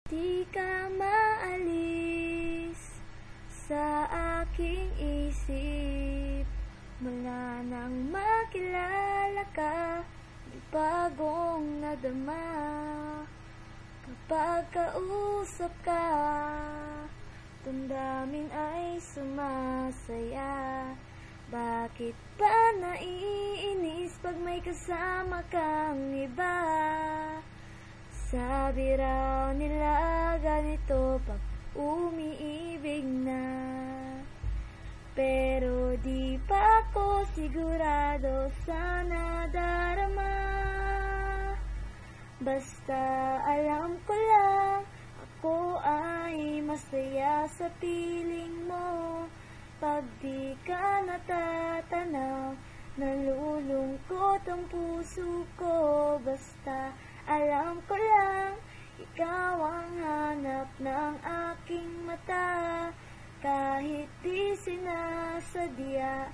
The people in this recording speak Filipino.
Di ka maalis sa aking isip mula nang makilala ka. May bagong nadama kapag kausap ka. Damdamin ay sumasaya. Bakit ba naiinis pag may kasama kang iba? Sabi raw nila ganito pag umiibig na. Pero di pa ako sigurado sa nadarama. Basta alam ko lang ako ay masaya sa piling mo. Pag di ka natatanaw, nalulungkot ang puso ko. Basta alam ko lang, ikaw ang hanap ng aking mata. Kahit di sinasadya,